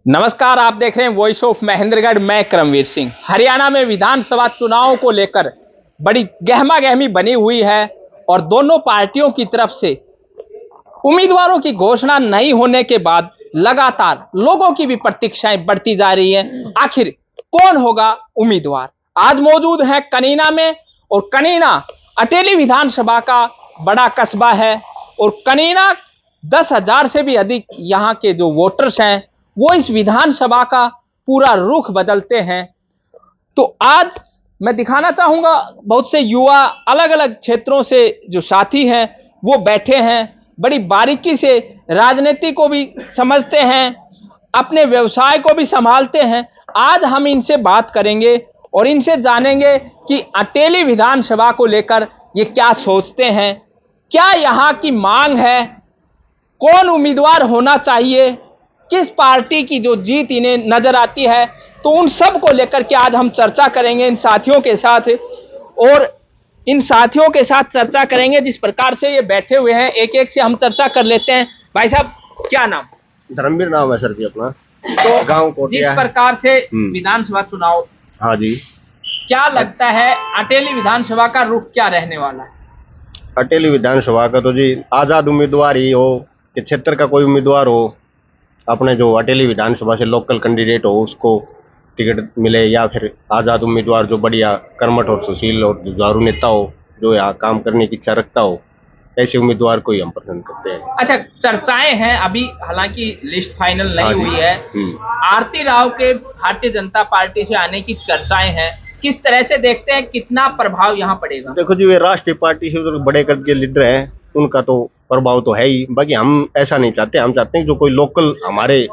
नमस्कार, आप देख रहे हैं वॉइस ऑफ महेंद्रगढ़। मैं करमवीर सिंह। हरियाणा में विधानसभा चुनावों को लेकर बड़ी गहमा गहमी बनी हुई है और दोनों पार्टियों की तरफ से उम्मीदवारों की घोषणा नहीं होने के बाद लगातार लोगों की भी प्रतीक्षाएं बढ़ती जा रही हैं। आखिर कौन होगा उम्मीदवार? आज मौजूद है कनीना में, और कनीना अटेली विधानसभा का बड़ा कस्बा है और कनीना 10,000 से भी अधिक यहाँ के जो वोटर्स हैं वो इस विधानसभा का पूरा रुख बदलते हैं। तो आज मैं दिखाना चाहूंगा, बहुत से युवा अलग अलग क्षेत्रों से जो साथी हैं वो बैठे हैं, बड़ी बारीकी से राजनीति को भी समझते हैं, अपने व्यवसाय को भी संभालते हैं। आज हम इनसे बात करेंगे और इनसे जानेंगे कि अटेली विधानसभा को लेकर ये क्या सोचते हैं, क्या यहाँ की मांग है, कौन उम्मीदवार होना चाहिए, किस पार्टी की जो जीत इन्हें नजर आती है। तो उन सब को लेकर के आज हम चर्चा करेंगे इन साथियों के साथ, और इन साथियों के साथ चर्चा करेंगे जिस प्रकार से ये बैठे हुए हैं। एक एक से हम चर्चा कर लेते हैं। भाई साहब, क्या नाम? धर्मवीर नाम है सर जी अपना। तो गांव कोटिया जिस प्रकार से विधानसभा चुनाव, हाँ जी, क्या लगता है अटेली विधानसभा का रुख क्या रहने वाला है? अटेली विधानसभा का तो जी आजाद उम्मीदवार ही हो कि क्षेत्र का कोई उम्मीदवार हो, अपने जो अटेली विधानसभा से लोकल कैंडिडेट हो उसको टिकट मिले, या फिर आजाद उम्मीदवार जो बढ़िया कर्मठ और सुशील और जुझारू नेता हो, जो यहाँ काम करने की इच्छा रखता हो, ऐसे उम्मीदवार को ही हम पसंद करते हैं। अच्छा, चर्चाएं हैं अभी, हालांकि लिस्ट फाइनल नहीं हुई है। आरती राव के भारतीय जनता पार्टी से आने की चर्चाएं हैं, किस तरह से देखते हैं, कितना प्रभाव यहाँ पड़ेगा? देखो जी, वे राष्ट्रीय पार्टी से उधर बड़े कद के लीडर हैं, उनका तो प्रभाव तो है ही। बाकी हम ऐसा नहीं चाहते, हम चाहते हैं जो कोई लोकल हमारे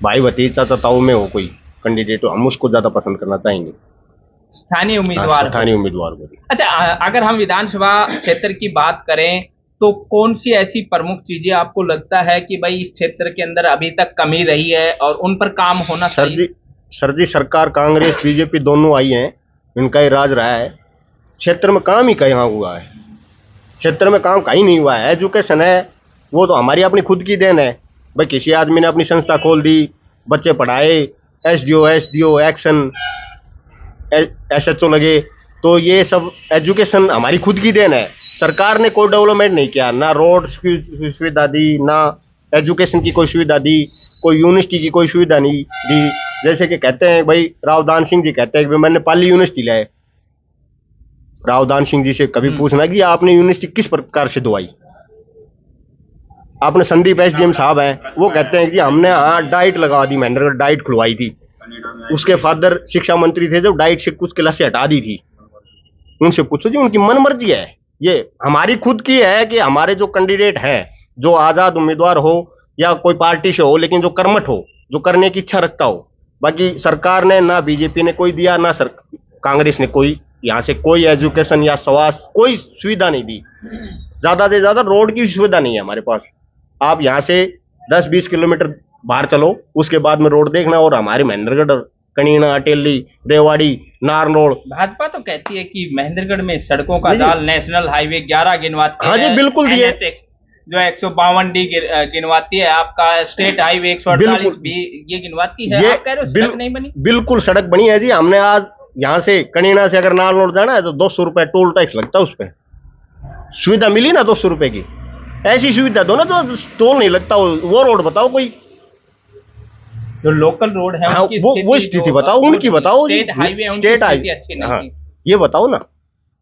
भाई भतीज चाचाताओं में हो कोई कैंडिडेट हो, हम उसको ज्यादा पसंद करना चाहेंगे, स्थानीय उम्मीदवार। स्थानीय उम्मीदवार को। अच्छा, अगर हम विधानसभा क्षेत्र की बात करें तो कौन सी ऐसी प्रमुख चीजें आपको लगता है कि भाई इस क्षेत्र के अंदर अभी तक कमी रही है और उन पर काम होना चाहिए? सर जी, सरकार कांग्रेस बीजेपी दोनों आई हैं, इनका ही राज रहा है, क्षेत्र में काम ही कहाँ हुआ है? क्षेत्र में काम कहीं नहीं हुआ है। एजुकेशन है वो तो हमारी अपनी खुद की देन है भाई, किसी आदमी ने अपनी संस्था खोल दी, बच्चे पढ़ाए, एसडीओ एक्शन एसएचओ लगे, तो ये सब एजुकेशन हमारी खुद की देन है। सरकार ने कोई डेवलपमेंट नहीं किया, ना रोड की सुविधा दी, ना एजुकेशन की कोई सुविधा दी, कोई यूनिवर्सिटी की कोई सुविधा नहीं दी। जैसे कि कहते हैं भाई, रावदान सिंह जी कहते हैं कि मैंने पाली यूनिवर्सिटी लाए। रावदान सिंह जी से कभी पूछना कि आपने यूनिवर्सिटी किस प्रकार से दवाई? आपने संदीप एसडीएम साहब हैं, वो कहते हैं कि हमने डाइट लगा दी, महेंद्रगढ़ डाइट खुलवाई थी। उसके फादर शिक्षा मंत्री थे, जब डाइट से कुछ क्लास से हटा दी थी। उनसे पूछो जी, उनकी मन मर्जी है। ये हमारी खुद की है कि हमारे जो कैंडिडेट है, जो आजाद उम्मीदवार हो या कोई पार्टी से हो, लेकिन जो कर्मठ हो, जो करने की इच्छा रखता हो। बाकी सरकार ने ना बीजेपी ने कोई दिया, ना कांग्रेस ने कोई यहाँ से कोई एजुकेशन या स्वास्थ्य कोई सुविधा नहीं दी। ज्यादा से ज्यादा रोड की सुविधा नहीं है हमारे पास। आप यहाँ से 10-20 किलोमीटर बाहर चलो, उसके बाद में रोड देखना, और हमारे महेंद्रगढ़, कनीना, अटेली, रेवाड़ी, नारनौल। भाजपा तो कहती है कि महेंद्रगढ़ में सड़कों का जाल, नेशनल हाईवे 11 गिनवाती है। हाँ जी, बिल्कुल दिए। जो 152D गिनवाती है, आपका स्टेट हाईवे 148 भी ये गिनवाती है। आप कह रहे हो सड़क नहीं बनी? बिल्कुल सड़क बनी है जी। हमने आज यहाँ से कनीना से अगर नारनौल जाना है तो 200 रुपए टोल टैक्स लगता है, उस पर सुविधा मिली ना 200 रुपए की। ऐसी सुविधा दो ना जो टोल नहीं लगता, वो रोड बताओ कोई जो लोकल रोड है। हाँ, वो स्थिति बताओ, उनकी बताओ। स्टेट हाईवे अच्छी नहीं। हाँ, ये बताओ ना,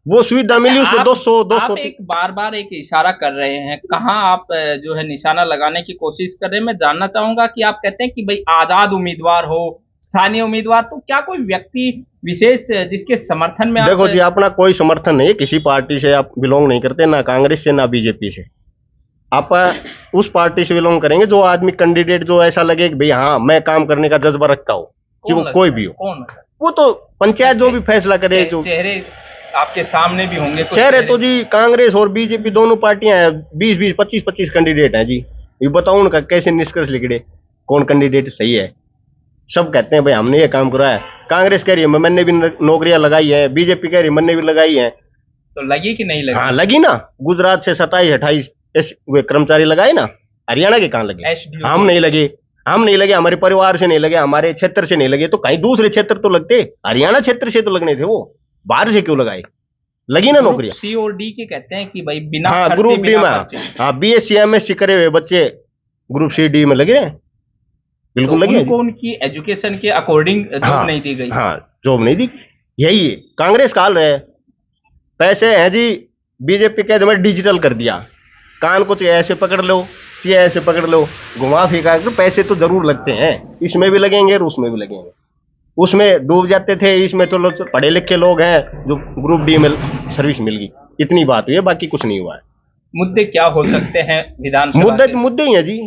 वो सुविधा मिली उसमें 200। आप एक बार एक इशारा कर रहे हैं, कहाँ आप जो है निशाना लगाने की कोशिश कर रहे हैं। मैं जानना चाहूंगा कि आप कहते हैं कि भाई आजाद उम्मीदवार हो, स्थानीय उम्मीदवार, तो क्या कोई व्यक्ति विशेष जिसके समर्थन में? देखो जी, अपना कोई समर्थन नहीं है, किसी पार्टी से आप बिलोंग नहीं करते, ना कांग्रेस से ना बीजेपी से। आप उस पार्टी से बिलोंग करेंगे जो आदमी कैंडिडेट जो ऐसा लगे कि भाई हाँ मैं काम करने का जज्बा रखता हूँ, वो कोई भी हो। कौन? वो तो पंचायत जो भी फैसला करे। जो चेहरे आपके सामने भी होंगे चेहरे तो जी कांग्रेस और बीजेपी दोनों पार्टियां हैं, 20-20, 25-25 कैंडिडेट हैं जी। ये बताओ उनका कैसे निष्कर्ष लिखड़े, कौन कैंडिडेट सही है? सब कहते हैं भाई हमने ये काम करा है। कांग्रेस कह रही है मैंने भी नौकरियां लगाई है, बीजेपी कह रही है मैंने भी लगाई है। तो लगी कि नहीं लगी? हाँ लगी ना, गुजरात से 27-28 वे कर्मचारी लगाए ना, हरियाणा के कहाँ लगे? हम नहीं लगे। हम नहीं लगे, हमारे परिवार से नहीं लगे, हमारे क्षेत्र से नहीं लगे, तो कहीं दूसरे क्षेत्र तो लगते, हरियाणा क्षेत्र से तो लगने थे, वो बाहर से क्यों लगाए? लगी ना नौकरियां। सी और डी के कहते हैं कि भाई बिना हाँ, खर्चे, ग्रुप डी बिना में, खर्चे। हाँ, BSc MSc करे हुए बच्चे ग्रुप सी डी में लगे हैं, बिल्कुल तो लगे हैं। उनको उनकी एजुकेशन के अकॉर्डिंग जॉब हाँ, नहीं दी गई। हाँ, जॉब नहीं दी। यही है कांग्रेस काल रहे, पैसे हैं जी, बीजेपी कह दे डिजिटल कर दिया, कान को चाहिए ऐसे पकड़ लो, चाहिए ऐसे पकड़ लो, घुमा फिका, तो पैसे तो जरूर लगते हैं, इसमें भी लगेंगे और उसमें भी लगेंगे। उसमें डूब जाते थे, इसमें तो लोग पढ़े लिखे लोग हैं जो ग्रुप डी में सर्विस मिल गई, इतनी बात हुई है, बाकी कुछ नहीं हुआ है। मुद्दे क्या हो सकते हैं विधानसभा मुद्दे के? मुद्दे ही है जी,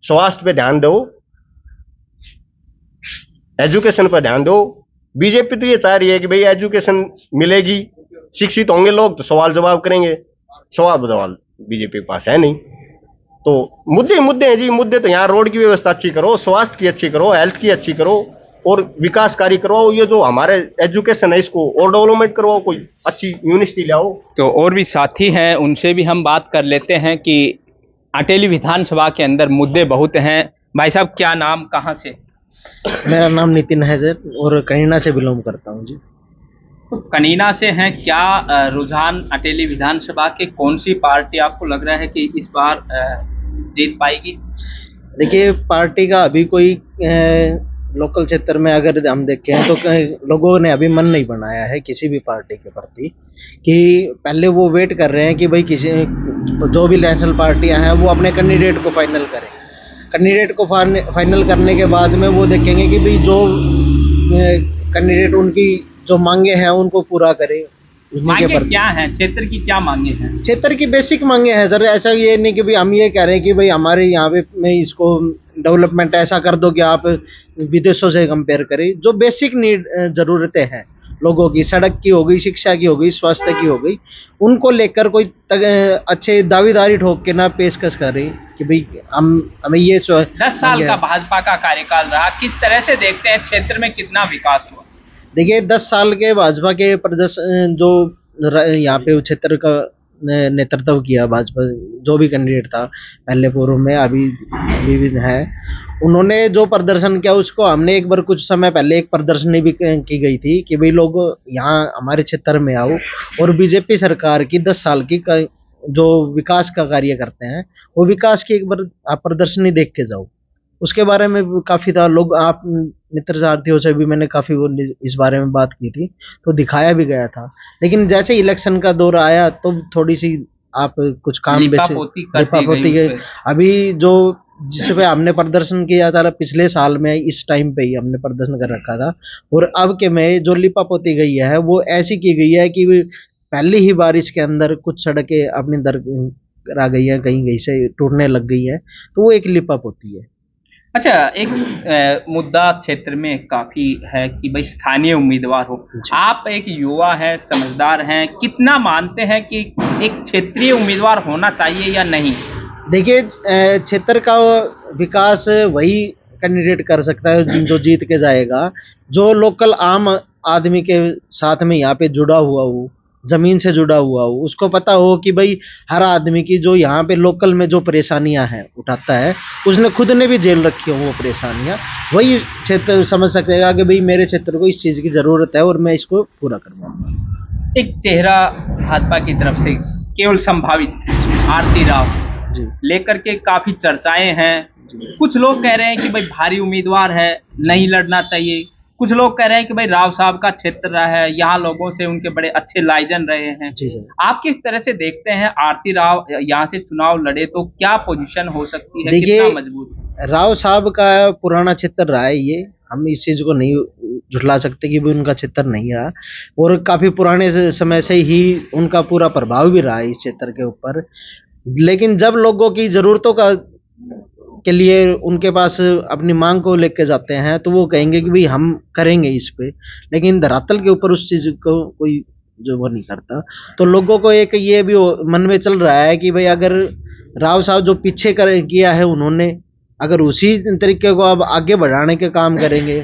स्वास्थ्य पे ध्यान दो, एजुकेशन पर ध्यान दो। बीजेपी तो ये चाह रही है कि भाई एजुकेशन मिलेगी, शिक्षित होंगे लोग तो सवाल जवाब करेंगे, सवाल जवाब बीजेपी के पास है नहीं। तो मुद्दे मुद्दे हैं जी, मुद्दे तो यहाँ रोड की व्यवस्था अच्छी करो, स्वास्थ्य की अच्छी करो, हेल्थ की अच्छी करो, और विकास कार्य करवाओ। ये जो हमारे एजुकेशन है इसको और डेवलपमेंट करवाओ, कोई अच्छी यूनिवर्सिटी लाओ। तो और भी साथी हैं, उनसे भी हम बात कर लेते हैं कि अटेली विधानसभा के अंदर मुद्दे बहुत हैं। भाई साहब, क्या नाम, कहाँ से? मेरा नाम नितिन है सर, और कनीना से बिलोंग करता हूँ जी। तो कनीना से हैं, क्या रुझान अटेली विधानसभा के, कौन सी पार्टी आपको लग रहा है कि इस बार जीत पाएगी? देखिए, पार्टी का अभी कोई लोकल क्षेत्र में अगर हम देखें तो लोगों ने अभी मन नहीं बनाया है किसी भी पार्टी के प्रति, कि पहले वो वेट कर रहे हैं कि भाई किसी जो भी नेशनल पार्टियां हैं वो अपने कैंडिडेट को फाइनल करें। कैंडिडेट को फाइनल करने के बाद में वो देखेंगे कि भाई जो कैंडिडेट उनकी जो मांगे हैं उनको पूरा करे। मांगे क्या हैं, क्षेत्र की क्या मांगे हैं? क्षेत्र की बेसिक मांगे हैं सर, ऐसा ये नहीं कि भाई हम ये कह रहे हैं कि भाई हमारे यहाँ पे में इसको डेवलपमेंट ऐसा कर दो कि आप विदेशों से कंपेयर करें। जो बेसिक नीड जरूरतें हैं लोगों की, सड़क की हो गई, शिक्षा की हो गई, स्वास्थ्य की हो गई, उनको लेकर कोई अच्छे दावेदारी ठोक के ना पेशकश करें कि भाई हमें ये 10 साल का भाजपा का कार्यकाल रहा, किस तरह से देखते हैं क्षेत्र में कितना विकास हुआ? देखिए, 10 साल के भाजपा के प्रदर्शन जो यहाँ पे क्षेत्र का नेतृत्व किया भाजपा, जो भी कैंडिडेट था पहले पूर्व में, अभी भी है, उन्होंने जो प्रदर्शन किया उसको हमने एक बार कुछ समय पहले एक प्रदर्शनी भी की गई थी कि भाई लोग यहाँ हमारे क्षेत्र में आओ और बीजेपी सरकार की 10 साल की जो विकास का कार्य करते हैं वो विकास की एक बार आप प्रदर्शनी देख के जाओ। उसके बारे में काफी था, लोग आप मित्र साथियों से भी मैंने काफी वो इस बारे में बात की थी, तो दिखाया भी गया था। लेकिन जैसे इलेक्शन का दौर आया तो थोड़ी सी आप कुछ काम लिपापोती के अभी जो जिस पे हमने प्रदर्शन किया था पिछले साल में इस टाइम पे ही हमने प्रदर्शन कर रखा था, और अब के में जो लिपापोती गई है वो ऐसी की गई है कि पहली ही बारिश के अंदर कुछ सड़कें अपनी आ गई है, कहीं से टूटने लग गई है, तो वो एक लिपापोती है। अच्छा, एक मुद्दा क्षेत्र में काफी है कि भाई स्थानीय उम्मीदवार हो। आप एक युवा हैं, समझदार हैं, कितना मानते हैं कि एक क्षेत्रीय उम्मीदवार होना चाहिए या नहीं? देखिए, क्षेत्र का विकास वही कैंडिडेट कर सकता है जो जीत के जाएगा, जो लोकल आम आदमी के साथ में यहाँ पे जुड़ा हुआ हो, जमीन से जुड़ा हुआ हो, उसको पता हो कि भाई हर आदमी की जो यहाँ पे लोकल में जो परेशानियां हैं उठाता है, उसने खुद ने भी झेल रखी हो वो परेशानियां, वही क्षेत्र समझ सकेगा कि भाई मेरे क्षेत्र को इस चीज की जरूरत है और मैं इसको पूरा करवाऊंगा। एक चेहरा भाजपा की तरफ से केवल संभावित आरती राव जी लेकर के काफी चर्चाएं हैं। कुछ लोग कह रहे हैं कि भाई भारी उम्मीदवार है, नहीं लड़ना चाहिए। कुछ लोग कह रहे हैं कि भाई राव साहब का क्षेत्र रहा है, यहाँ लोगों से उनके बड़े अच्छे लाइजन रहे हैं। जी सर, आप किस तरह से देखते हैं आरती राव यहाँ से चुनाव लड़े तो क्या पोजीशन हो सकती है, देखिए, कितना मजबूत? राव साहब का पुराना क्षेत्र रहा है, ये हम इस चीज को नहीं झुठला सकते कि भी उनका क्षेत्र नहीं रहा, और काफी पुराने समय से ही उनका पूरा प्रभाव भी रहा है इस क्षेत्र के ऊपर। लेकिन जब लोगों की जरूरतों के लिए उनके पास अपनी मांग को लेके जाते हैं तो वो कहेंगे कि भाई हम करेंगे इस पे, लेकिन धरातल के ऊपर उस चीज को कोई जो वो नहीं करता। तो लोगों को एक ये भी मन में चल रहा है कि भाई अगर राव साहब जो पीछे किया है उन्होंने, अगर उसी तरीके को अब आगे बढ़ाने के काम करेंगे,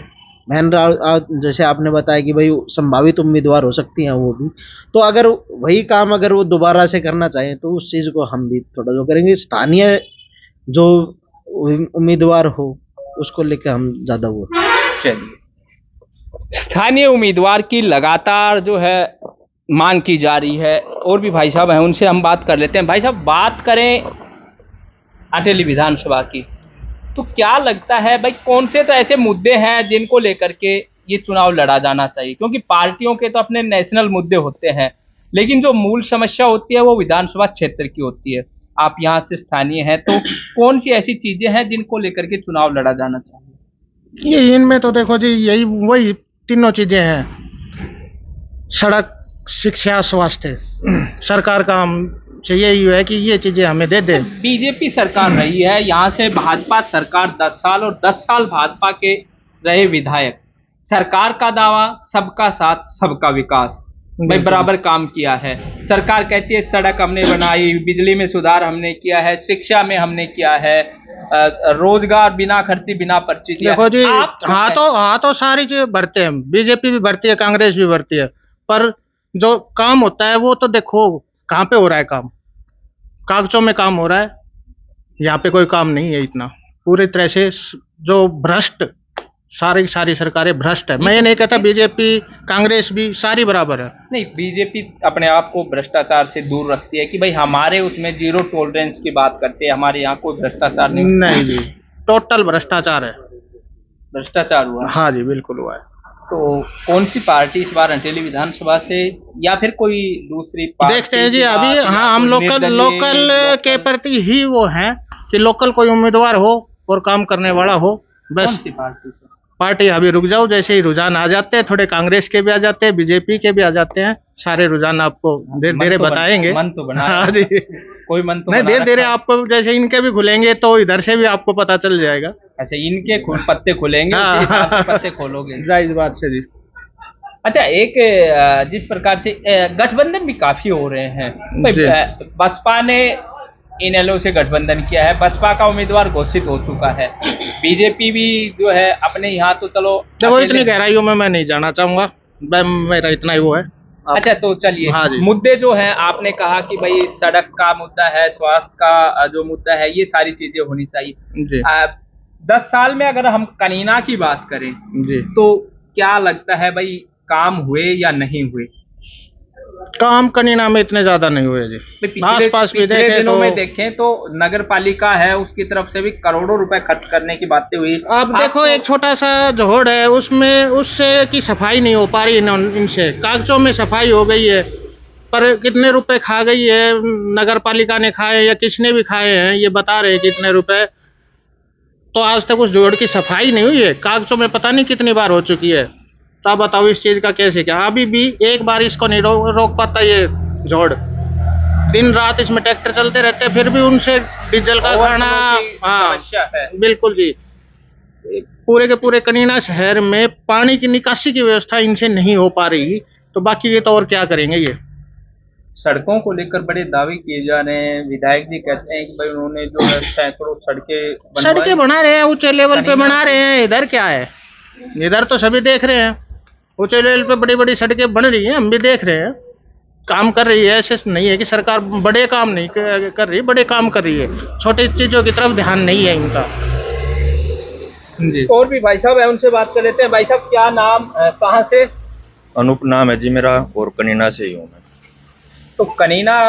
बहन राव जैसे आपने बताया कि भाई संभावित उम्मीदवार हो सकती हैं वो भी, तो अगर वही काम अगर वो दोबारा से करना चाहें तो उस चीज को हम भी थोड़ा जो करेंगे। स्थानीय जो उम्मीदवार हो उसको लेके हम ज्यादा वो। चलिए, स्थानीय उम्मीदवार की लगातार जो है मांग की जा रही है। और भी भाई साहब हैं, उनसे हम बात कर लेते हैं। भाई साहब, बात करें अटेली विधानसभा की, तो क्या लगता है भाई, कौन से तो ऐसे मुद्दे हैं जिनको लेकर के ये चुनाव लड़ा जाना चाहिए? क्योंकि पार्टियों के तो अपने नेशनल मुद्दे होते हैं, लेकिन जो मूल समस्या होती है वो विधानसभा क्षेत्र की होती है। आप यहाँ से स्थानीय हैं, तो कौन सी ऐसी चीजें हैं जिनको लेकर के चुनाव लड़ा जाना चाहिए? ये इनमें तो देखो जी, यही वही तीनों चीजें हैं, सड़क, शिक्षा, स्वास्थ्य। सरकार का हम से यही है कि ये चीजें हमें दे दे। बीजेपी सरकार रही है, यहाँ से भाजपा सरकार 10 साल, और 10 साल भाजपा के रहे विधायक। सरकार का दावा सबका साथ सबका विकास, भाई बराबर काम किया है। सरकार कहती है सड़क हमने बनाई, बिजली में सुधार हमने किया है, शिक्षा में हमने किया है, रोजगार बिना खर्ची बिना पर्ची दिया। देखो जी, आप हाँ तो सारी चीजें भरते हैं, बीजेपी भी भरती है, कांग्रेस भी भरती है, पर जो काम होता है वो तो देखो कहाँ पे हो रहा है काम। कागजों में काम हो रहा है, यहाँ पे कोई काम नहीं है इतना। पूरी तरह से जो भ्रष्ट, सारी सारी सरकारें भ्रष्ट है। मैं ये नहीं कहता बीजेपी कांग्रेस भी सारी बराबर है। नहीं, बीजेपी अपने आप को भ्रष्टाचार से दूर रखती है कि भाई हमारे उसमें जीरो टॉलरेंस की बात करते हैं, हमारे यहाँ कोई भ्रष्टाचार नहीं जी, टोटल भ्रष्टाचार है। भ्रष्टाचार हुआ। हाँ जी, बिल्कुल हुआ है। तो कौन सी पार्टी इस बार अटेली विधानसभा से, या फिर कोई दूसरी पार्टी? देखते हैं जी अभी। हाँ, हम लोकल के प्रति ही वो हैं कि लोकल कोई उम्मीदवार हो और काम करने वाला हो, कौन बस। सी पार्टी? पार्टी अभी रुक जाओ, जैसे ही रुझान आ जाते हैं, थोड़े कांग्रेस के भी आ जाते हैं, बीजेपी के भी आ जाते हैं, सारे रुझान आपको धीरे धीरे बताएंगे। मन तो बना। हाँ जी, कोई मन तो नहीं, बना धीरे धीरे रखा है। आपको जैसे इनके भी खुलेंगे तो इधर से भी आपको पता चल जाएगा। अच्छा, इनके पत्ते खुलेंगे, हाँ। उसी हिसाब से पत्ते खोलोगे। जाहिर बात से जी। अच्छा, एक जिस प्रकार से गठबंधन भी काफी हो रहे हैं भाई, जी। बसपा ने इनेलो से गठबंधन किया है, बसपा का उम्मीदवार घोषित हो चुका है। बीजेपी भी जो है अपने यहाँ तो चलो देखो, इतनी गहराइयों में मैं नहीं जाना चाहूंगा, मेरा इतना ही वो है। अच्छा, तो चलिए, हाँ जी। मुद्दे जो है, आपने कहा कि भाई सड़क का मुद्दा है, स्वास्थ्य का जो मुद्दा है, ये सारी चीजें होनी चाहिए जी 10 साल में। अगर हम कनीना की बात करें जी, तो क्या लगता है भाई, काम हुए या नहीं हुए? काम कनीना में इतने ज्यादा नहीं हुए जी। आसपास भी पिछले देखें दिनों तो में देखें तो नगर पालिका है, उसकी तरफ से भी करोड़ों रुपए खर्च करने की बातें हुई। आप देखो, एक छोटा सा जोड़ है उसमें, उससे की सफाई नहीं हो पा रही इनसे। कागजों में सफाई हो गई है, पर कितने रुपए खा गई है नगर पालिका ने खाए या किसने भी खाए हैं, ये बता रहे हैं कितने रुपए। तो आज तक उस जोड़ की सफाई नहीं हुई है, कागजों में पता नहीं कितनी बार हो चुकी है। तो आप बताओ इस चीज का कैसे क्या? अभी भी एक बार इसको नहीं रोक पाता ये जोड़। दिन रात इसमें ट्रैक्टर चलते रहते हैं, फिर भी उनसे डीजल का खाना। हाँ, समस्या है। बिल्कुल जी। पूरे के पूरे कनीना शहर में पानी की निकासी की व्यवस्था इनसे नहीं हो पा रही, तो बाकी ये तो और क्या करेंगे ये। सड़कों को लेकर बड़े दावे किए जा रहे हैं। विधायक जी कहते हैं कि भाई उन्होंने जो है सैकड़ों सड़कें बना रहे हैं, ऊंचे लेवल पे बना रहे हैं। इधर क्या है, इधर तो सभी देख रहे हैं, ऊंचे लेवल पे बड़ी बड़ी सड़कें बन रही हैं, हम भी देख रहे हैं। काम कर रही है, ऐसे नहीं है कि सरकार बड़े काम नहीं कर रही, बड़े काम कर रही है। छोटी चीजों की तरफ ध्यान नहीं है इनका जी। और भी भाई साहब है, उनसे बात कर लेते हैं। भाई साहब, क्या नाम, कहाँ से? अनूप नाम है जी मेरा, और कनीना से ही हूँ मैं। तो कनीना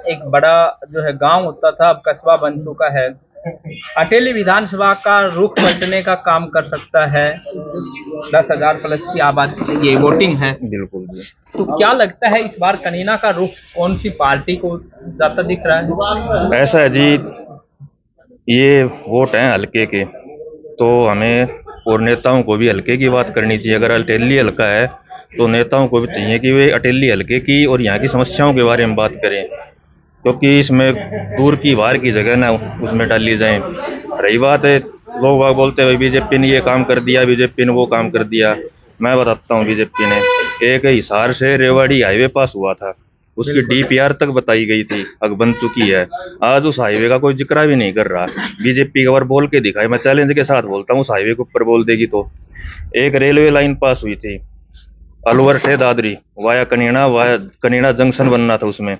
एक बड़ा जो है गांव होता था, अब कस्बा बन चुका है। अटेली विधानसभा का रुख पलटने का काम कर सकता है। 10,000 प्लस की आबादी, ये वोटिंग है। बिल्कुल जी। तो क्या लगता है इस बार कनीना का रुख कौन सी पार्टी को ज्यादा दिख रहा है? ऐसा है जी, ये वोट हैं हल्के के, तो हमें और नेताओं को भी हल्के की बात करनी चाहिए। अगर अटेली हल्का है तो नेताओं को भी चाहिए कि वे अटेली हल्के की और यहाँ की समस्याओं के बारे में बात करें, क्योंकि इसमें दूर की बाहर की जगह ना उसमें डाली जाए। रही बात है, लोग बाग बोलते हैं बीजेपी ने ये काम कर दिया, बीजेपी ने वो काम कर दिया। मैं बताता हूँ, बीजेपी ने एक हिसार से रेवाड़ी हाईवे पास हुआ था, उसकी डीपीआर तक बताई गई थी, अब बन चुकी है। आज उस हाईवे का कोई जिक्र भी नहीं कर रहा। बीजेपी एक बार बोल के दिखाए, मैं चैलेंज के साथ बोलता हूँ, उस हाईवे के ऊपर बोल देगी तो। एक रेलवे लाइन पास हुई थी अलवर से दादरी वाया कनीना जंक्शन बनना था, उसमें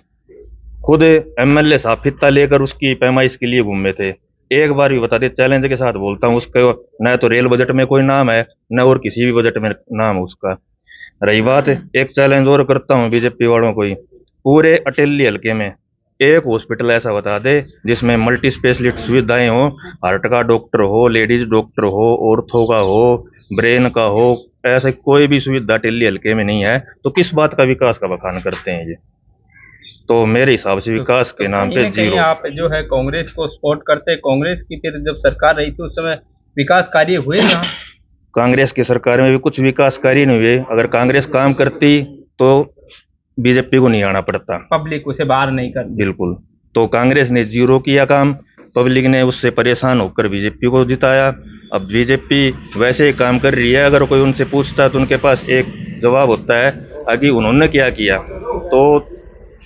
खुद एमएलए साहब फित्ता लेकर उसकी पैमाइश के लिए घूमे थे। एक बार भी बता दे, चैलेंज के साथ बोलता हूँ, उसका न तो रेल बजट में कोई नाम है, न और किसी भी बजट में नाम है उसका। रही बात, एक चैलेंज और करता हूँ बीजेपी वालों को ही, पूरे अटेली हल्के में एक हॉस्पिटल ऐसा बता दे जिसमें मल्टी स्पेशलिस्ट सुविधाएं हो, हार्ट का डॉक्टर हो, लेडीज डॉक्टर हो, ऑर्थो का हो, ब्रेन का हो, ऐसे कोई भी सुविधा अटेली हल्के में नहीं है, तो किस बात का विकास का बखान करते हैं ये? तो मेरे हिसाब से विकास के नाम कहीं पे ना कहीं जीरो। आप जो है कांग्रेस को सपोर्ट करते हैं। कांग्रेस की फिर जब सरकार रही थी उस समय विकास कार्य हुए यहाँ? कांग्रेस की सरकार में भी कुछ विकास कार्य नहीं हुए। अगर कांग्रेस काम करती तो बीजेपी को नहीं आना पड़ता, पब्लिक उसे बाहर नहीं करती। बिल्कुल। तो कांग्रेस ने जीरो किया काम, पब्लिक ने उससे परेशान होकर बीजेपी को जिताया। अब बीजेपी वैसे ही काम कर रही है, अगर कोई उनसे पूछता है तो उनके पास एक जवाब होता है कि उन्होंने क्या किया। तो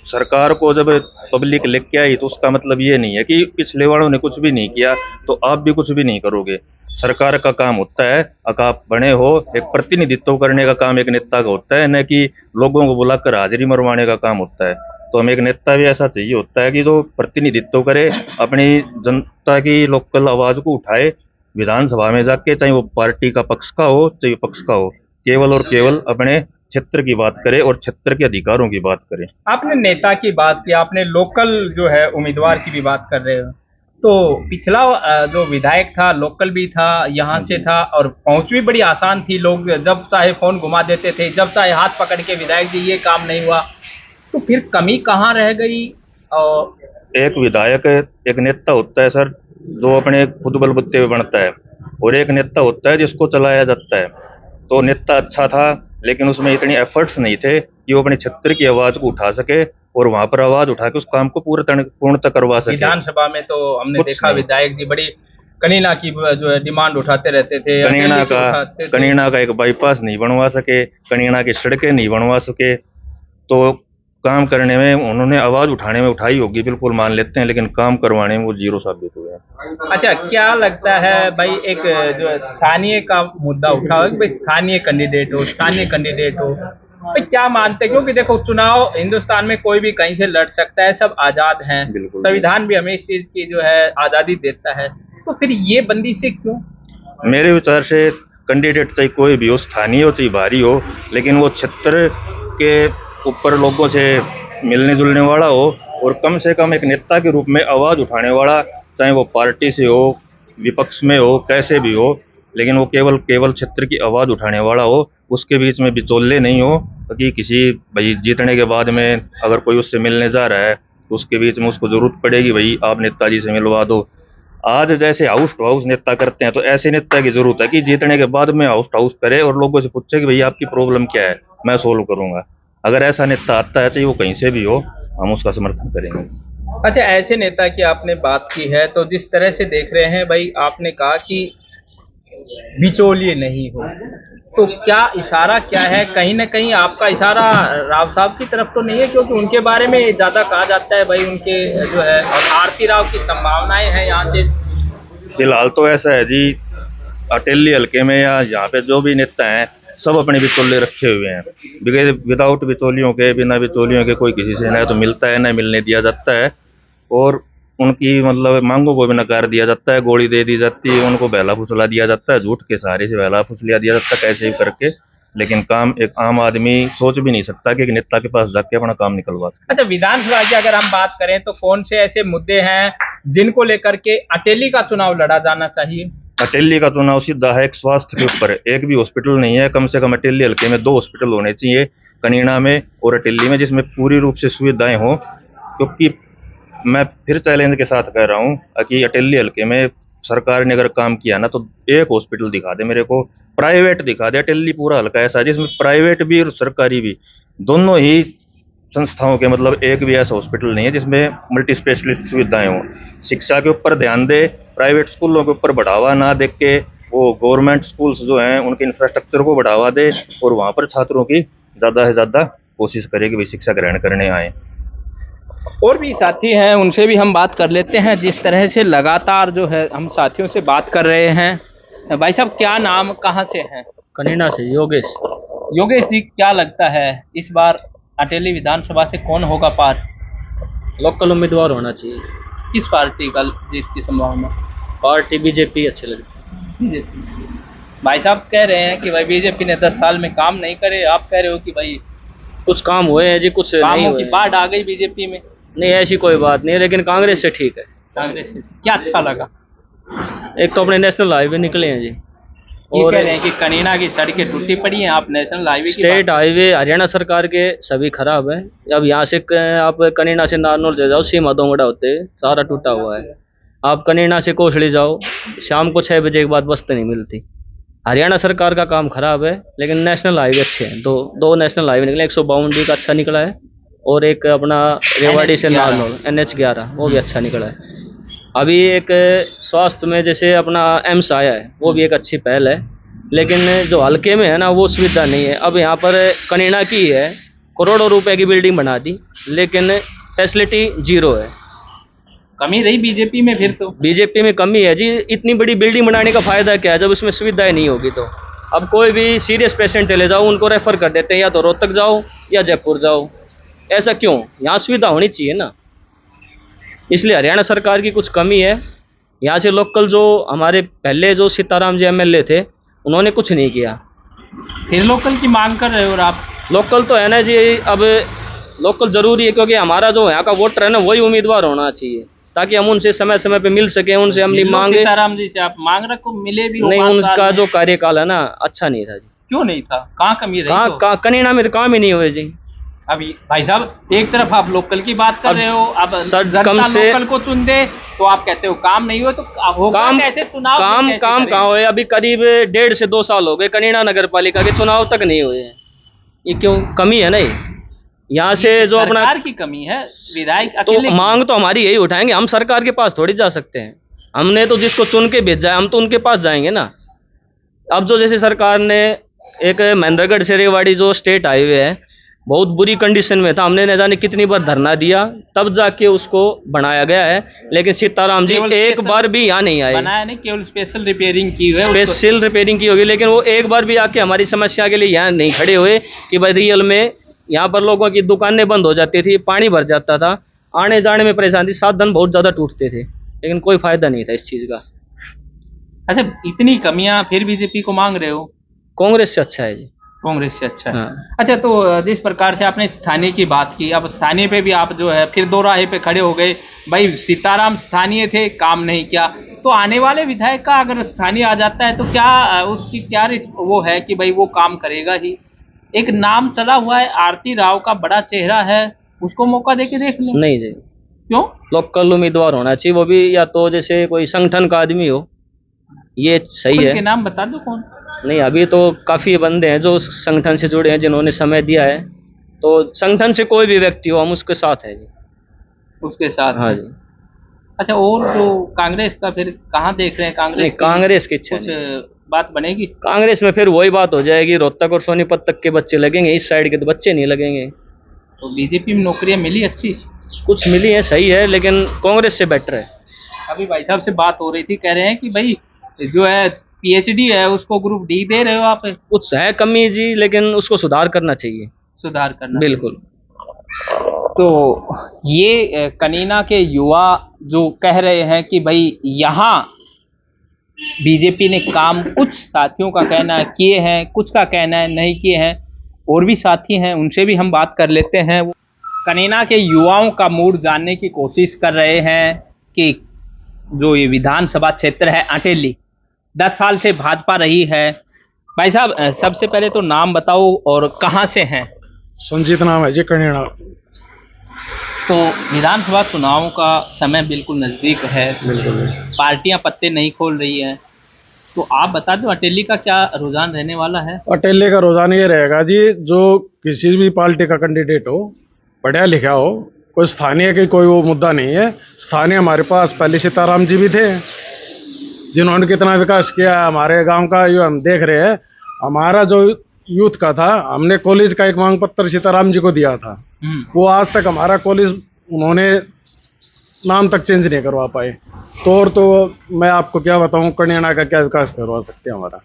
सरकार को जब पब्लिक लेके आई तो उसका मतलब ये नहीं है कि पिछले वालों ने कुछ भी नहीं किया तो आप भी कुछ भी नहीं करोगे। सरकार का काम होता है, अगर आप बने हो, एक प्रतिनिधित्व करने का काम एक नेता का होता है, न कि लोगों को बुलाकर हाजिरी मरवाने का काम होता है। तो हमें एक नेता भी ऐसा चाहिए होता है कि जो प्रतिनिधित्व करे, अपनी जनता की लोकल आवाज को उठाए, विधानसभा में जाके, चाहे वो पार्टी का पक्ष का हो चाहे विपक्ष का हो, केवल और केवल अपने क्षेत्र की बात करे और क्षेत्र के अधिकारों की बात करे। आपने नेता की बात की, आपने लोकल जो है उम्मीदवार की भी बात कर रहे हो। तो पिछला जो विधायक था लोकल भी था, यहाँ से था, और पहुंच भी बड़ी आसान थी। लोग जब चाहे फोन घुमा देते थे, जब चाहे हाथ पकड़ के विधायक जी ये काम नहीं हुआ। तो फिर कमी कहाँ रह गई? और एक विधायक एक नेता होता है सर, जो अपने खुद बलबूते पे बनता है, और एक नेता होता है जिसको चलाया जाता है। तो नेता अच्छा था लेकिन उसमें इतने एफर्ट्स नहीं थे कि वो अपने क्षेत्र की आवाज को उठा सके और वहां पर आवाज उठा के उस काम को पूर्णतः करवा सके। विधानसभा में तो हमने कुछ देखा नहीं। विधायक जी बड़ी कनीना की जो है डिमांड उठाते रहते थे। कनीना का एक बाईपास नहीं बनवा सके, कनीना की सड़कें नहीं बनवा सके। तो काम करने में उन्होंने आवाज उठाने में उठाई होगी, बिल्कुल मान लेते हैं, लेकिन काम करवाने में वो जीरो साबित हुए हैं। अच्छा, क्या लगता है भाई, एक जो है स्थानीय का मुद्दा उठा हो कि भाई स्थानीय कैंडिडेट हो, भाई क्या मानते हैं? क्योंकि देखो, चुनाव हिंदुस्तान में कोई भी कहीं से लड़ सकता है, सब आजाद हैं, बिल्कुल। संविधान भी हमें इस चीज की जो है आजादी देता है। तो फिर ये बंदिशें क्यों? मेरे विचार से कैंडिडेट चाहे कोई भी हो, स्थानीय हो चाहे बाहरी हो, लेकिन वो क्षेत्र के ऊपर लोगों से मिलने जुलने वाला हो, और कम से कम एक नेता के रूप में आवाज उठाने वाला, चाहे वो पार्टी से हो, विपक्ष में हो, कैसे भी हो, लेकिन वो केवल क्षेत्र की आवाज उठाने वाला हो। उसके बीच में बिचौले नहीं हो कि किसी भाई जीतने के बाद में अगर कोई उससे मिलने जा रहा है तो उसके बीच में उसको जरूरत पड़ेगी भाई आप नेताजी से मिलवा दो। आज जैसे हाउस टू हाउस नेता करते हैं, तो ऐसे नेता की जरूरत है कि जीतने के बाद में हाउस टू हाउस करे और लोगों से पूछे कि भाई आपकी प्रॉब्लम क्या है, मैं सोल्व करूंगा। अगर ऐसा नेता आता है, चाहे वो कहीं से भी हो, हम उसका समर्थन करेंगे। अच्छा, ऐसे नेता की आपने बात की है, तो जिस तरह से देख रहे हैं भाई, आपने कहा कि बिचौलिए नहीं हो, तो क्या इशारा क्या है? कहीं ना कहीं आपका इशारा राव साहब की तरफ तो नहीं है? क्योंकि उनके बारे में ज्यादा कहा जाता है भाई, उनके जो है, और आरती राव की संभावनाएं हैं यहाँ से। फिलहाल तो ऐसा है जी, अटेली हल्के में या यहाँ पे जो भी नेता हैं, सब अपने बिचौले रखे हुए हैं। विदाउट बिचौलियों के, बिना बिचौलियों के कोई किसी से ना तो मिलता है ना मिलने दिया जाता है, और उनकी मतलब मांगों को भी नकार दिया जाता है, गोली दे दी जाती है, उनको बहला फुसला दिया जाता है, झूठ के सहारे से बहला फुसला दिया जाता है, कैसे भी करके। लेकिन काम एक आम आदमी सोच भी नहीं सकता कि एक नेता के पास जाके अपना काम निकलवा सके। अच्छा, विधानसभा की अगर हम बात करें तो कौन से ऐसे मुद्दे हैं जिनको लेकर के अटेली का चुनाव लड़ा जाना चाहिए? अटेली का चुनाव सीधा है एक स्वास्थ्य के ऊपर। एक भी हॉस्पिटल नहीं है, कम से कम अटेली हल्के में 2 हॉस्पिटल होने चाहिए, कनीना में और अटेली में, जिसमें पूरी रूप से सुविधाएं हो। क्योंकि मैं फिर चैलेंज के साथ कह रहा हूँ कि अटेली हल्के में सरकार ने अगर काम किया ना, तो एक हॉस्पिटल दिखा दे मेरे को, प्राइवेट दिखा दे। अटेली पूरा हल्का ऐसा है जिसमें प्राइवेट भी और सरकारी भी दोनों ही संस्थाओं के मतलब एक भी ऐसा हॉस्पिटल नहीं है जिसमें मल्टी स्पेशलिस्ट सुविधाएं हों। शिक्षा के ऊपर ध्यान दे, प्राइवेट स्कूलों के ऊपर बढ़ावा ना देख के वो गवर्नमेंट स्कूल्स जो हैं उनके इंफ्रास्ट्रक्चर को बढ़ावा दे, और वहाँ पर छात्रों की ज़्यादा से ज़्यादा कोशिश करे कि भाई शिक्षा ग्रहण करने आए। और भी साथी हैं, उनसे भी हम बात कर लेते हैं। जिस तरह से लगातार जो है हम साथियों से बात कर रहे हैं, भाई साहब क्या नाम, कहाँ से हैं? कनीना से योगेश। योगेश जी, क्या लगता है इस बार अटेली विधानसभा से कौन होगा पार? लोकल उम्मीदवार होना चाहिए। किस पार्टी का जीत की संभावना? पार्टी बीजेपी अच्छी लगती बीजेपी। भाई साहब कह रहे हैं कि भाई बीजेपी ने 10 साल में काम नहीं करे, आप कह रहे हो कि भाई है। कुछ काम हुए हैं जी, कुछ नहीं कामों हुए की बाढ़ आ गई बीजेपी में। नहीं, ऐसी कोई बात नहीं है, लेकिन कांग्रेस से ठीक है। कांग्रेस से क्या अच्छा लगा? एक तो अपने नेशनल हाईवे निकले हैं जी, ये और कह रहे हैं कि कनीना की सड़कें टूटी पड़ी हैं, आप नेशनल हाईवे की स्टेट हाईवे हरियाणा सरकार के सभी खराब है। अब यहाँ से आप कनीना से नारनौल से जाओ, सीमा दोंगड़ा होते सारा टूटा हुआ है। आप कनीना से कोसड़ी जाओ, शाम को 6 बजे के बाद बस नहीं मिलती। हरियाणा सरकार का काम खराब है, लेकिन नेशनल हाईवे अच्छे हैं। दो नेशनल हाईवे निकले, 152 का अच्छा निकला है, और एक अपना रेवाड़ी से नारनौल NH11 वो भी अच्छा निकला है। अभी एक स्वास्थ्य में जैसे अपना एम्स आया है, वो भी एक अच्छी पहल है, लेकिन जो हल्के में है ना वो सुविधा नहीं है। अब यहाँ पर कनीना की है, करोड़ों रुपए की बिल्डिंग बना दी, लेकिन फैसिलिटी जीरो है। कमी रही बीजेपी में फिर तो। बीजेपी में कमी है जी, इतनी बड़ी बिल्डिंग बनाने का फायदा क्या है जब उसमें सुविधाएं नहीं होगी तो। अब कोई भी सीरियस पेशेंट चले जाओ, उनको रेफर कर देते हैं, या तो रोहतक जाओ या जयपुर जाओ। ऐसा क्यों? यहाँ सुविधा होनी चाहिए ना। इसलिए हरियाणा सरकार की कुछ कमी है। यहाँ से लोकल जो हमारे पहले जो सीताराम जी MLA थे, उन्होंने कुछ नहीं किया। फिर लोकल की मांग कर रहे हो और आप? लोकल तो है ना जी, अब लोकल जरूरी है, क्योंकि हमारा जो यहाँ का वोटर है ना वही उम्मीदवार होना चाहिए, ताकि हम उनसे समय समय पे मिल सके, उनसे हम मांगे। सीताराम जी से आप मांग रखो, मिले भी हो नहीं, 5 साल उनका में। जो कार्यकाल है ना अच्छा नहीं था जी। क्यों नहीं था? कहाँ कमी रही? तो? कनीना में तो काम ही नहीं हुए जी। अभी भाई साहब एक तरफ आप लोकल की बात कर अब रहे हो, अब सर, जनता कम से- लोकल को चुन दे तो आप कहते हो काम नहीं हुआ, तो होगा काम कैसे? चुनाव काम कैसे काम करें? कहाँ हुए? अभी करीब 1.5 से 2 साल हो गए, कनीना नगर पालिका के चुनाव तक नहीं हुए हैं। ये क्यों? कमी है नहीं यहाँ से जो अपना। सरकार की कमी है, विधायक तो अकेले मांग तो हमारी यही उठाएंगे, हम सरकार के पास थोड़ी जा सकते हैं। हमने तो जिसको चुन के भेजा है, हम तो उनके पास जाएंगे ना। अब जो जैसे सरकार ने एक महेंद्रगढ़ से रेवाड़ी जो स्टेट हाईवे है, बहुत बुरी कंडीशन में था, हमने न जाने कितनी बार धरना दिया, तब जाके उसको बनाया गया है। लेकिन सीताराम जी केवल एक स्पेशल बार भी यहाँ नहीं आए। बनाया नहीं, केवल स्पेशल रिपेयरिंग की हुई है। स्पेशल रिपेयरिंग की होगी, लेकिन वो एक बार भी आके हमारी समस्या के लिए यहाँ नहीं खड़े हुए कि भाई रियल में यहाँ पर लोगों की दुकानें बंद हो जाती थी, पानी भर जाता था, आने जाने में परेशानी थी, साधन बहुत ज़्यादा टूटते थे, लेकिन कोई फायदा नहीं था इस चीज़ का। अच्छा, इतनी कमियां फिर बीजेपी को मांग रहे हो? कांग्रेस से अच्छा है जी। कांग्रेस से अच्छा है। हाँ। अच्छा, तो जिस प्रकार से आपने स्थानीय की बात की, अब स्थानीय पे भी आप जो है फिर दो राहे पे खड़े हो गए। भाई सीताराम स्थानीय थे, काम नहीं किया, तो आने वाले विधायक का अगर स्थानीय आ जाता है तो क्या उसकी क्या वो है कि भाई वो काम करेगा ही? एक नाम चला हुआ है, आरती राव का बड़ा चेहरा है, उसको मौका देके देख लें। नहीं जी, क्यों? लोकल उम्मीदवार होना चाहिए, वो भी या तो जैसे कोई संगठन का आदमी हो, ये सही खुल के है। नाम बता दो कौन। नहीं, अभी तो काफ़ी बंदे हैं जो उस संगठन से जुड़े हैं, जिन्होंने समय दिया है, तो संगठन से कोई भी व्यक्ति हो, हम उसके साथ हैं जी। उसके साथ? हाँ जी। अच्छा, और जो कांग्रेस का फिर कहाँ देख रहे हैं? नहीं, कांग्रेस कांग्रेस की इच्छा कुछ नहीं। बात बनेगी? कांग्रेस में फिर वही बात हो जाएगी, रोहतक और सोनीपत तक के बच्चे लगेंगे, इस साइड के तो बच्चे नहीं लगेंगे। तो बीजेपी में नौकरियां मिली अच्छी? कुछ मिली है, सही है, लेकिन कांग्रेस से बेटर है। अभी भाई साहब से बात हो रही थी, कह रहे हैं कि भाई जो है PhD है उसको ग्रुप D दे रहे हो आप? कुछ है कमी जी, लेकिन उसको सुधार करना चाहिए। सुधार करना। बिल्कुल। तो ये कनीना के युवा जो कह रहे हैं कि भाई यहाँ बीजेपी ने काम, कुछ साथियों का कहना है किए हैं, कुछ का कहना है नहीं किए हैं, और भी साथी हैं, उनसे भी हम बात कर लेते हैं। वो कनीना के युवाओं का मूड जानने की कोशिश कर रहे हैं कि जो ये विधानसभा क्षेत्र है अटेली, 10 साल से भाजपा रही है। भाई साहब, सबसे पहले तो नाम बताओ और कहाँ से हैं? संजीत नाम है जी, कनीना। तो विधानसभा चुनाव का समय बिल्कुल नज़दीक है, बिल्कुल। पार्टियां पत्ते नहीं खोल रही हैं, तो आप बता दो अटेली का क्या रुझान रहने वाला है? अटेली का रुझान ये रहेगा जी, जो किसी भी पार्टी का कैंडिडेट हो, पढ़ा लिखा हो, कोई स्थानीय की कोई वो मुद्दा नहीं है। स्थानीय हमारे पास पहले सीताराम जी भी थे, जिन्होंने कितना विकास किया हमारे गांव का, ये हम देख रहे हैं। हमारा जो यूथ का था, हमने कॉलेज का एक मांग पत्र सीताराम जी को दिया था, वो आज तक हमारा कॉलेज उन्होंने नाम तक चेंज नहीं करवा पाए। तो और तो मैं आपको क्या बताऊं, कनीना का क्या विकास करवा सकते हैं हमारा।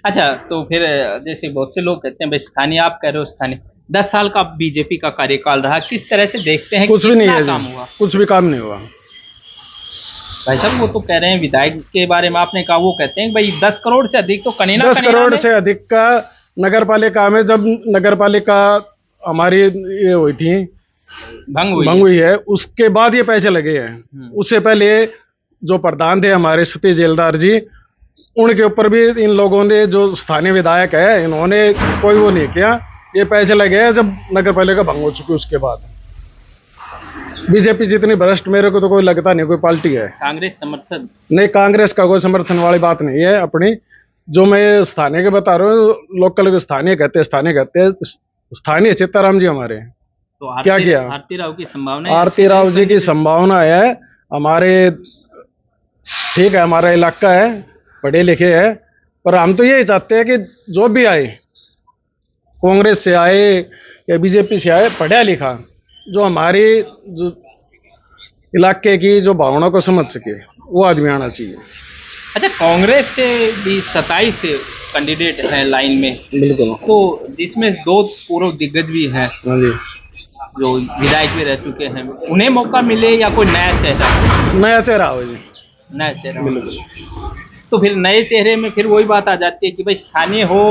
अच्छा, तो फिर जैसे बहुत से लोग कहते हैं भाई स्थानीय, आप कह रहे हो स्थानीय, 10 साल का बीजेपी का कार्यकाल रहा, किस तरह से देखते हैं? कुछ भी नहीं है काम जी, हुआ? कुछ भी काम नहीं हुआ। भाई साहब वो तो कह रहे हैं विधायक के बारे में, आपने कहा, वो कहते हैं भाई 10 करोड़ से अधिक तो कनीना 10 करोड़ से अधिक का नगर पालिका में, जब नगर पालिका हमारी ये हुई थी, भंग हुई है, उसके बाद ये पैसे लगे हैं। उससे पहले जो प्रधान थे हमारे सतीश जेलदार जी, उनके ऊपर भी इन लोगों ने, जो स्थानीय विधायक है, इन्होंने कोई वो नहीं किया। ये पैसे लगे हैं जब नगर पालिका भंग हो चुकी उसके बाद। बीजेपी जितनी भ्रष्ट मेरे को तो कोई लगता नहीं कोई पार्टी है। कांग्रेस समर्थन नहीं, कांग्रेस का कोई समर्थन वाली बात नहीं है। अपनी जो मैं स्थानीय के बता रहा हूँ, लोकल स्थानीय कहते हैं, स्थानीय सीताराम जी हमारे तो क्या किया। आरती राव की संभावना है, आरती राव जी की संभावना है हमारे, ठीक है, हमारा इलाका है, पढ़े लिखे है, पर हम तो यही चाहते हैं कि जो भी आए, कांग्रेस से आए या बीजेपी से आए, पढ़ा लिखा, जो हमारी जो इलाके की जो भावना को समझ सके, वो आदमी आना चाहिए। अच्छा, कांग्रेस से भी 27 कैंडिडेट हैं लाइन में, बिल्कुल, तो जिसमें 2 पूर्व दिग्गज भी हैं, हाँ जी, जो विधायक भी रह चुके हैं, उन्हें मौका मिले या कोई नया चेहरा? नया चेहरा हो जी, नया चेहरा। तो फिर नए चेहरे में फिर वही बात आ जाती है कि भाई स्थानीय हो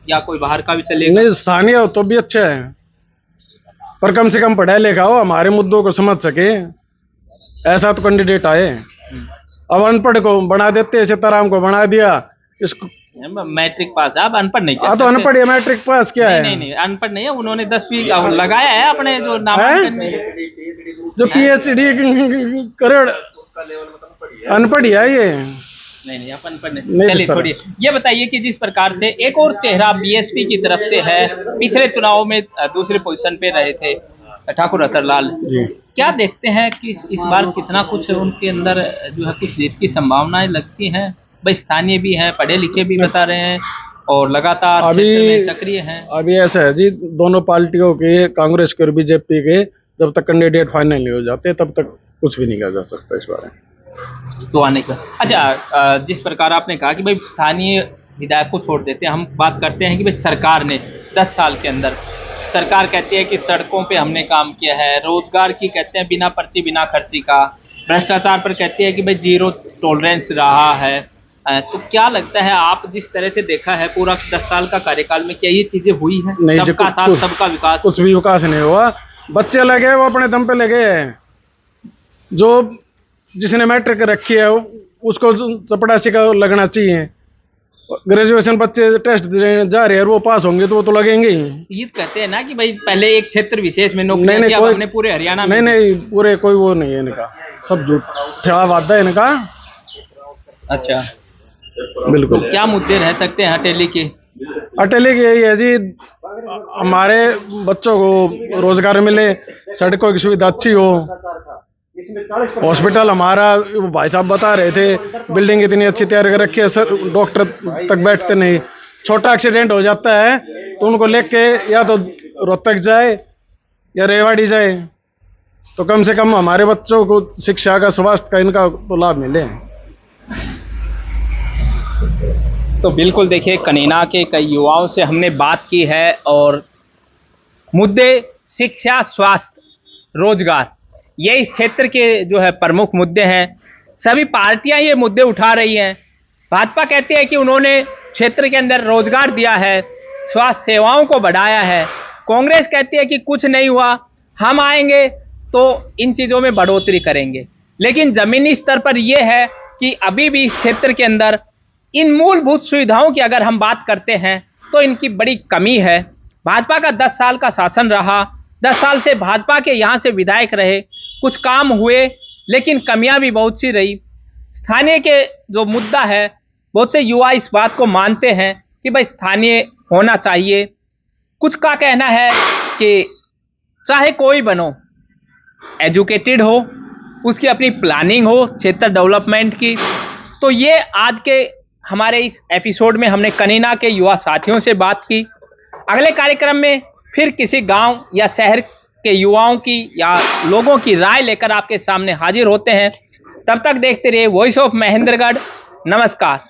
या कोई बाहर का भी चलेगा। नहीं, स्थानीय हो तो भी अच्छा है, पर कम से कम पढ़ा लिखा हो, हमारे मुद्दों को समझ सके, ऐसा तो कैंडिडेट आए। अब अनपढ़ को बना देते, सीताराम को बना दिया, इसको मैट्रिक पास, आप अनपढ़ नहीं तो अनपढ़ है, मैट्रिक पास क्या है? नहीं, अनपढ़ नहीं है, उन्होंने 10वीं लगाया है अपने जो नामांकन में, जो PhD करोड़ अनपढ़ ही है ये। नहीं, आप अनपढ़ नहीं। चलिए छोड़िए, ये बताइए कि जिस प्रकार से एक और चेहरा BSP की तरफ से है, पिछले चुनाव में दूसरे पोजीशन पे रहे थे ठाकुर रतनलाल जी, क्या देखते हैं कि इस बार कितना कुछ उनके अंदर जो है कुछ जीत की संभावनाएं लगती हैं? भाई स्थानीय भी हैं, पढ़े लिखे भी बता रहे हैं और लगातार क्षेत्र में सक्रिय हैं। अभी ऐसा है जी, दोनों पार्टियों के, कांग्रेस के और बीजेपी के, जब तक कैंडिडेट फाइनल नहीं हो जाते तब तक कुछ भी नहीं कहा जा सकता इस बारे में। तो आने का अच्छा, जिस प्रकार आपने कहा कि भाई स्थानीय विधायक को छोड़ देते हैं, हम बात करते हैं कि भाई सरकार ने 10 साल के अंदर, सरकार कहती है कि सड़कों पे हमने काम किया है, रोजगार की कहते हैं बिना पर्ची बिना खर्ची का, भ्रष्टाचार पर कहती है कि भाई 0 टॉलरेंस रहा है। तो क्या लगता है, आप जिस तरह से देखा है पूरा 10 साल का कार्यकाल में, क्या ये चीजें हुई हैं? नहीं, सबका साथ सबका विकास, कुछ भी विकास नहीं हुआ। बच्चे लगे वो अपने दम पे लगे हैं, जो जिसने मैट्रिक रखी है उसको चपड़ासी का लगना चाहिए। ग्रेजुएशन बच्चे टेस्ट जा रहे हैं, वो पास होंगे तो वो तो लगेंगे ही। ये कहते हैं ना कि भाई पहले एक क्षेत्र विशेष में नौकरी नहीं, किया, हमने पूरे हरियाणा में। नहीं, पूरे कोई वो नहीं है इनका, सब झूठा वादा है इनका। अच्छा, बिल्कुल। तो क्या मुद्दे रह सकते हैं हटेली के? हटेली की यही है जी, हमारे बच्चों को रोजगार मिले, सड़कों की सुविधा अच्छी हो, हॉस्पिटल हमारा, भाई साहब बता रहे थे, बिल्डिंग इतनी अच्छी तैयार कर रखी है सर, डॉक्टर तक बैठते नहीं, छोटा एक्सीडेंट हो जाता है तो उनको लेके या तो रोहतक जाए या रेवाड़ी जाए, तो कम से कम हमारे बच्चों को शिक्षा का, स्वास्थ्य का, इनका तो लाभ मिले। तो बिल्कुल देखिए, कनीना के कई युवाओं से हमने बात की है और मुद्दे शिक्षा, स्वास्थ्य, रोजगार, ये इस क्षेत्र के जो है प्रमुख मुद्दे हैं। सभी पार्टियां ये मुद्दे उठा रही हैं। भाजपा कहती है कि उन्होंने क्षेत्र के अंदर रोजगार दिया है, स्वास्थ्य सेवाओं को बढ़ाया है। कांग्रेस कहती है कि कुछ नहीं हुआ, हम आएंगे तो इन चीज़ों में बढ़ोतरी करेंगे। लेकिन ज़मीनी स्तर पर यह है कि अभी भी इस क्षेत्र के अंदर इन मूलभूत सुविधाओं की अगर हम बात करते हैं तो इनकी बड़ी कमी है। भाजपा का 10 साल का शासन रहा, 10 साल से भाजपा के यहाँ से विधायक रहे, कुछ काम हुए लेकिन कमियां भी बहुत सी रही। स्थानीय के जो मुद्दा है, बहुत से युवा इस बात को मानते हैं कि भाई स्थानीय होना चाहिए। कुछ का कहना है कि चाहे कोई बनो, एजुकेटेड हो, उसकी अपनी प्लानिंग हो क्षेत्र डेवलपमेंट की। तो ये आज के हमारे इस एपिसोड में हमने कनीना के युवा साथियों से बात की। अगले कार्यक्रम में फिर किसी गांव या शहर के युवाओं की या लोगों की राय लेकर आपके सामने हाजिर होते हैं। तब तक देखते रहिए वॉइस ऑफ महेंद्रगढ़। नमस्कार।